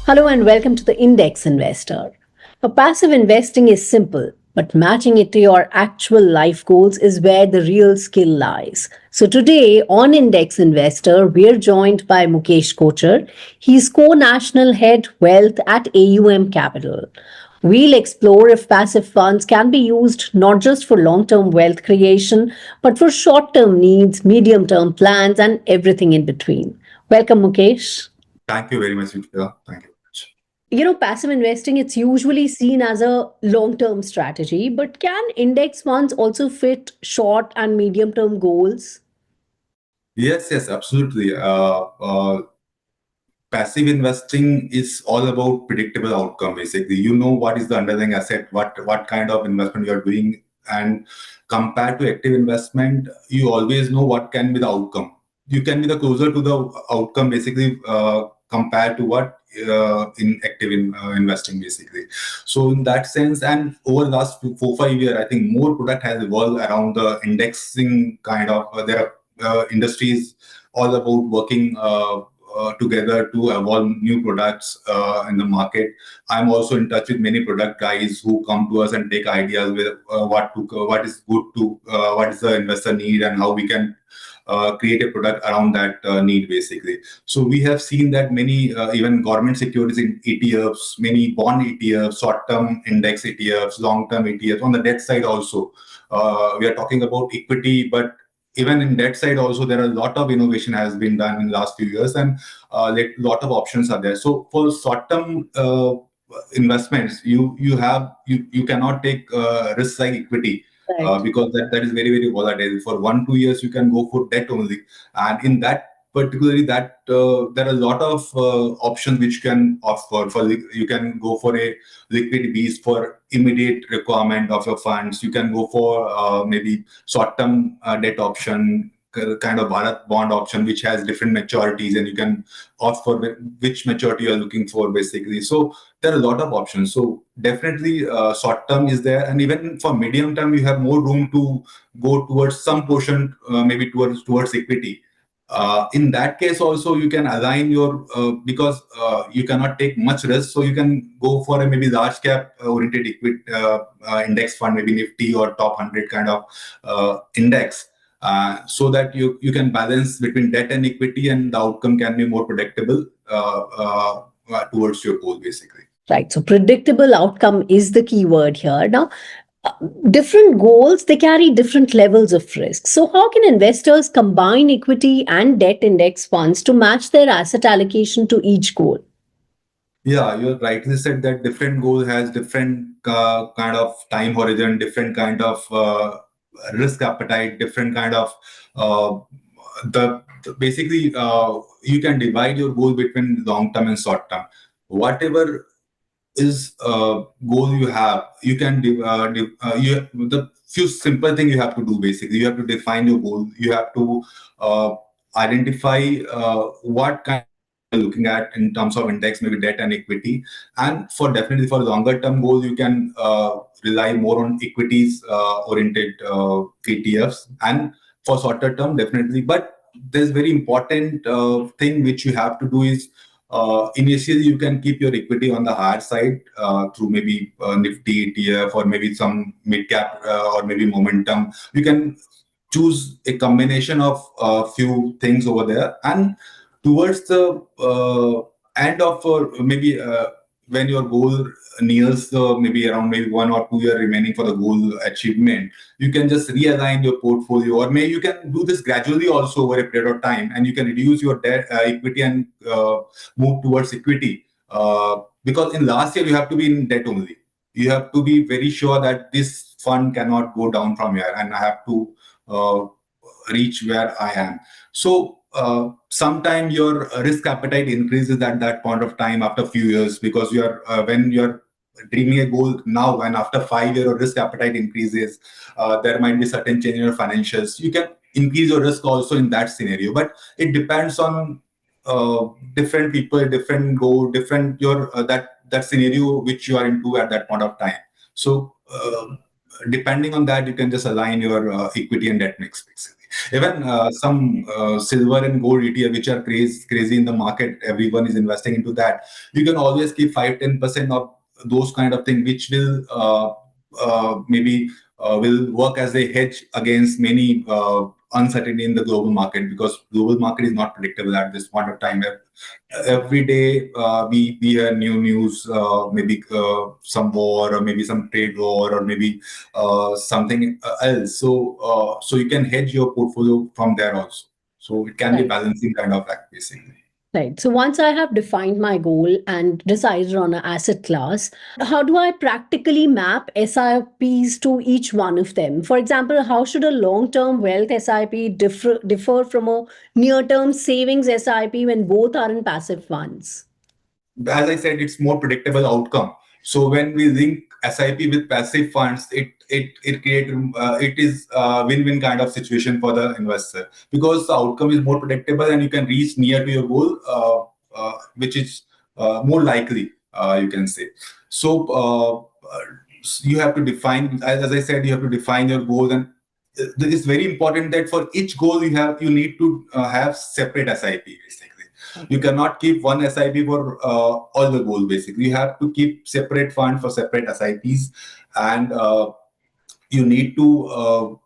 Hello and welcome to the Index Investor. Passive investing is simple, but matching it to your actual life goals is where the real skill lies. So today on Index Investor, we're joined by Mukesh Kochar. He's co-national head wealth at AUM Capital. We'll explore if passive funds can be used not just for long-term wealth creation, but for short-term needs, medium-term plans, and everything in between. Welcome, Mukesh. Thank you very much, Vidya. Thank you very much. Passive investing, it's usually seen as a long term strategy, but can index funds also fit short and medium term goals? Yes, absolutely. Passive investing is all about predictable outcome. Basically, you know what is the underlying asset, what kind of investment you are doing, and compared to active investment, you always know what can be the outcome. You can be the closer to the outcome, basically, compared to what in active investing, basically. So in that sense, and over the last 4 5 years, I think more product has evolved around the indexing kind of. There are industries all about working together to evolve new products in the market. I'm also in touch with many product guys who come to us and take ideas with what is good to what is the investor need and how we can create a product around that need, basically. So we have seen that many even government securities in ETFs, many bond ETFs, short-term index ETFs, long-term ETFs. On the debt side also, we are talking about equity, but even in that side also, there are a lot of innovation has been done in the last few years, and lot of options are there. So for short-term investments, you cannot take risks like equity. Right. Because that is very volatile. For 1 2 years, you can go for debt only, and in that particularly that there are a lot of options which can offer for you can go for a liquid beast for immediate requirement of your funds. You can go for maybe short-term debt option, kind of Bharat bond option, which has different maturities, and you can opt for which maturity you're looking for, basically. So there are a lot of options. So definitely short term is there, and even for medium term, you have more room to go towards some portion, maybe towards equity. In that case also, you can align your because you cannot take much risk, so you can go for a maybe large cap oriented equity index fund, maybe Nifty or top 100 kind of index, so that you can balance between debt and equity, and the outcome can be more predictable towards your goal, basically. Right. So predictable outcome is the key word here. Now, uh, different goals, they carry different levels of risk. So how can investors combine equity and debt index funds to match their asset allocation to each goal? Yeah, you rightly said that different goal has different kind of time horizon, different kind of risk appetite, different kind of uh, basically you can divide your goal between long term and short term. Whatever is goal you have, you can the few simple thing you have to do, basically. You have to define your goal. You have to identify what kind you're looking at in terms of index, maybe debt and equity. And for definitely for longer term goals, you can rely more on equities oriented ETFs, and for shorter term, definitely. But there's very important thing which you have to do is initially you can keep your equity on the higher side through maybe Nifty ETF or maybe some mid cap or maybe momentum. You can choose a combination of a few things over there, and towards the end of maybe when your goal nears the maybe around maybe 1 or 2 year remaining for the goal achievement, you can just realign your portfolio, or maybe you can do this gradually also over a period of time, and you can reduce your debt equity and move towards equity. Because in last year you have to be in debt only. You have to be very sure that this fund cannot go down from here, and I have to uh, reach where I am. So sometime your risk appetite increases at that point of time after a few years, because you are when you're dreaming a goal now, and after 5 years your risk appetite increases. There might be certain change in your financials. You can increase your risk also in that scenario, but it depends on different people, different goal, different your that scenario which you are into at that point of time. So depending on that, you can just align your equity and debt mix, basically. Even some silver and gold ETF, which are crazy in the market, everyone is investing into that. You can always keep 5-10% of those kind of thing, which will maybe will work as a hedge against many uncertainty in the global market, because global market is not predictable at this point of time. Every day we hear new news, maybe some war, or maybe some trade war, or maybe something else. So you can hedge your portfolio from there also. So it can be Right. balancing kind of act basically. Right. So once I have defined my goal and decided on an asset class, how do I practically map SIPs to each one of them? For example, how should a long-term wealth SIP differ from a near-term savings SIP when both are in passive funds? As I said, it's more predictable outcome. So when we link SIP with passive funds, it create it is a win-win kind of situation for the investor, because the outcome is more predictable and you can reach near to your goal, which is more likely, you can say. So you have to define, as I said, you have to define your goals, and it's very important that for each goal you need to have separate SIP basically. You cannot keep one SIP for all the goals. Basically, you have to keep separate fund for separate SIPs, and you need to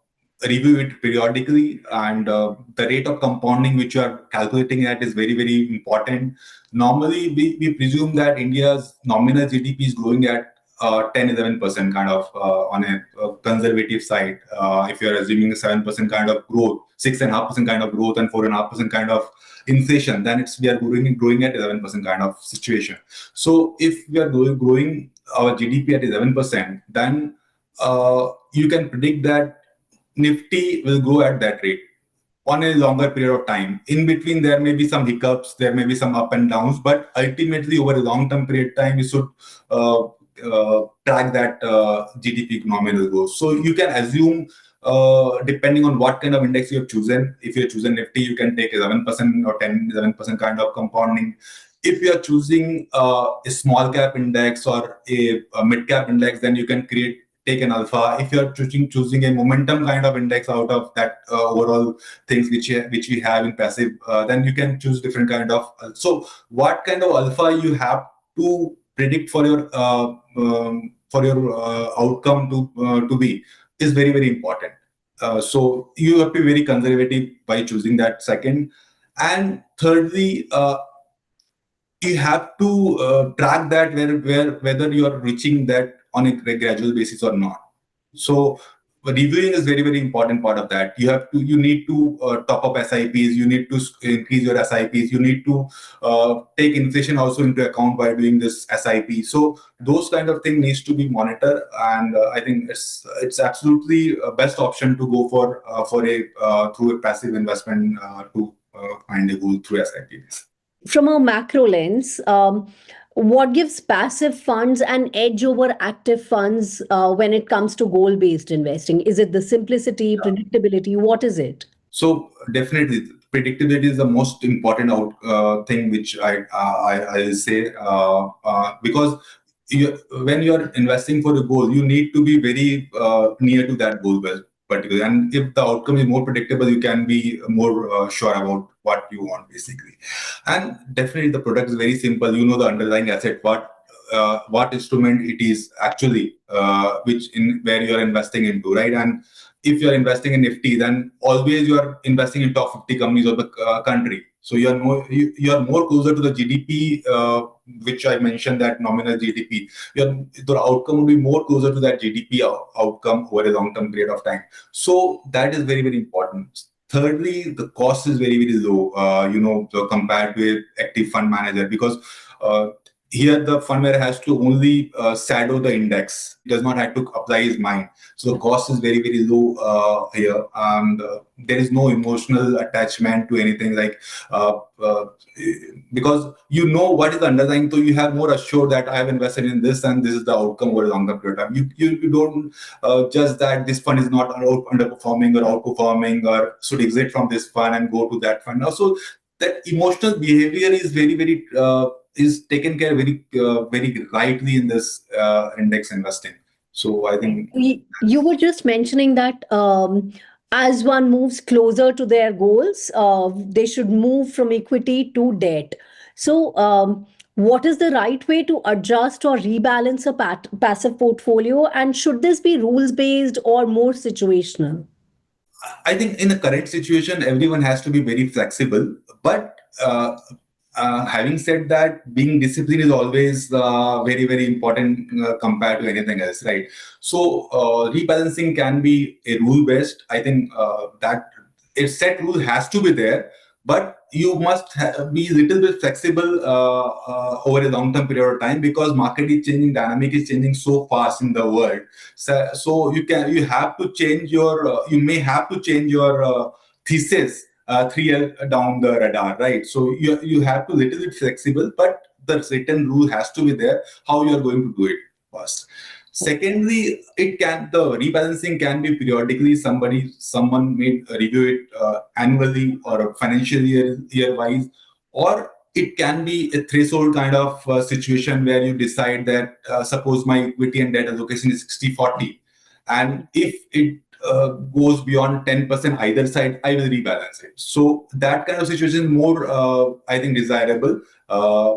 review it periodically. And the rate of compounding which you are calculating at is very important. Normally, we presume that India's nominal GDP is growing at 10-11% kind of on a conservative side. If you are assuming a 7% kind of growth, 6.5% kind of growth, and 4.5% kind of inflation, then we are growing at 11% kind of situation. So if we are growing our GDP at 11%, then you can predict that Nifty will grow at that rate on a longer period of time. In between, there may be some hiccups, there may be some up and downs, but ultimately, over a long-term period of time, you should track that GDP nominal growth. So you can assume, depending on what kind of index you have chosen. If you have chosen Nifty, you can take 11% or 11% kind of compounding. If you are choosing a small cap index or a mid cap index, then you can take an alpha. If you are choosing a momentum kind of index out of that overall things which we have in passive, then you can choose different kind of. So what kind of alpha you have to predict for your outcome to be is very important. So you have to be very conservative by choosing that second. And thirdly, you have to track that whether you are reaching that on a gradual basis or not. So reviewing is very important part of that. You need to top up SIPs, you need to increase your SIPs, you need to take inflation also into account by doing this SIP. So those kind of things needs to be monitored, and I think it's absolutely a best option to go for a through a passive investment to find a goal through SIPs. From a macro lens, what gives passive funds an edge over active funds when it comes to goal-based investing? Is it the simplicity, predictability? What is it? So definitely, predictability is the most important thing which I will say, because when you are investing for a goal, you need to be very near to that goal, well, particularly. And if the outcome is more predictable, you can be more sure about what you want, basically. And definitely, the product is very simple. You know the underlying asset, what instrument it is actually, where you are investing into, right? And if you're investing in Nifty, then always you are investing in top 50 companies of the country. So you are more closer to the GDP, which I mentioned, that nominal GDP. The outcome will be more closer to that GDP outcome over a long-term period of time. So that is very important. Thirdly, the cost is very low, compared to an active fund manager, because here the fund manager has to only shadow the index. He does not have to apply his mind. So the cost is very low here, and there is no emotional attachment to anything, like because you know what is the underlying. So you have more assured that I have invested in this and this is the outcome over a longer period of time. You don't just that this fund is not underperforming or outperforming or should exit from this fund and go to that fund. Also, that emotional behavior is very is taken care very rightly in this index investing. So I think You were just mentioning that As one moves closer to their goals, they should move from equity to debt. So, what is the right way to adjust or rebalance a passive portfolio? And should this be rules based or more situational? I think in the current situation, everyone has to be very flexible. But having said that, being disciplined is always very, very important compared to anything else, right? So rebalancing can be a rule based. I think that a set rule has to be there, but you must be a little bit flexible over a long term period of time, because market is changing, dynamic is changing so fast in the world. So you have to change your you may have to change your thesis 3 years down the radar, right? So you have to little bit flexible, but the written rule has to be there how you are going to do it first. Secondly, the rebalancing can be periodically. Someone may review it annually or financial year wise, or it can be a threshold kind of situation where you decide that suppose my equity and debt allocation is 60/40, and if it goes beyond 10% either side, I will rebalance it. So that kind of situation is more, I think, desirable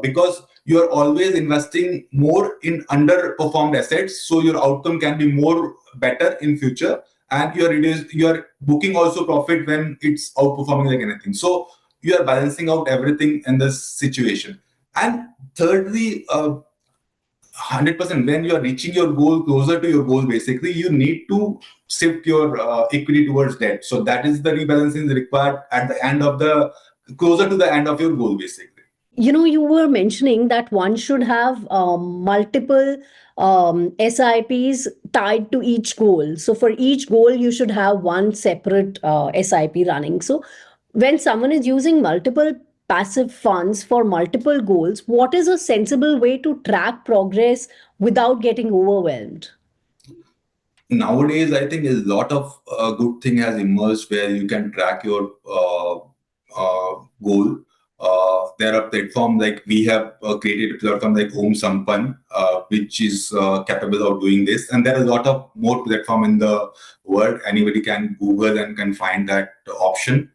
because you are always investing more in underperformed assets, so your outcome can be more better in future, and you are booking also profit when it's outperforming like anything. So you are balancing out everything in this situation. And thirdly, 100% when you are reaching your goal, closer to your goal, basically you need to shift your equity towards debt. So that is the rebalancing is required at the end of the closer to the end of your goal, basically. You were mentioning that one should have multiple SIPs tied to each goal. So for each goal, you should have one separate SIP running. So when someone is using multiple passive funds for multiple goals, what is a sensible way to track progress without getting overwhelmed? Nowadays, I think a lot of good thing has emerged where you can track your goal. There are platforms like we have created a platform like Om Sampan, which is capable of doing this. And there are a lot of more platform in the world. Anybody can Google and can find that option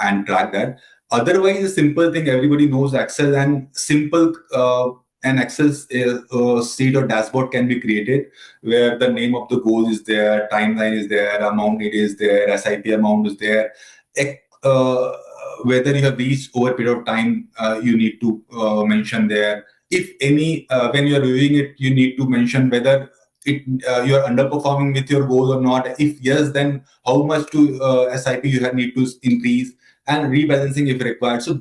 and track that. Otherwise, a simple thing everybody knows Excel, and simple an Excel sheet or dashboard can be created where the name of the goal is there, timeline is there, amount it is there, SIP amount is there. Uh, Whether you have reached over a period of time, you need to mention there. If any, when you are reviewing it, you need to mention whether you are underperforming with your goal or not. If yes, then how much to SIP you need to increase, and rebalancing if required. So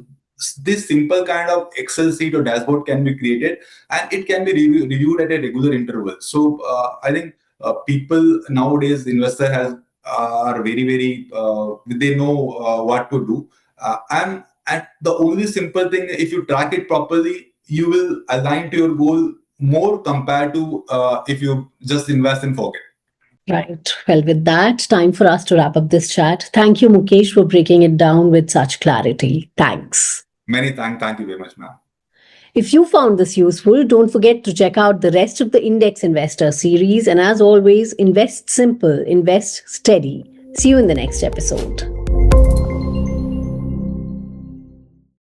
this simple kind of Excel sheet or dashboard can be created, and it can be reviewed at a regular interval. So I think people nowadays, investor has are very very they know what to do, and the only simple thing, if you track it properly, you will align to your goal more compared to if you just invest and forget. Right. Well, with that, time for us to wrap up this chat. Thank you, Mukesh, for breaking it down with such clarity. Thanks. Many thank you very much, ma'am. If you found this useful, don't forget to check out the rest of the Index Investor series. And as always, invest simple, invest steady. See you in the next episode.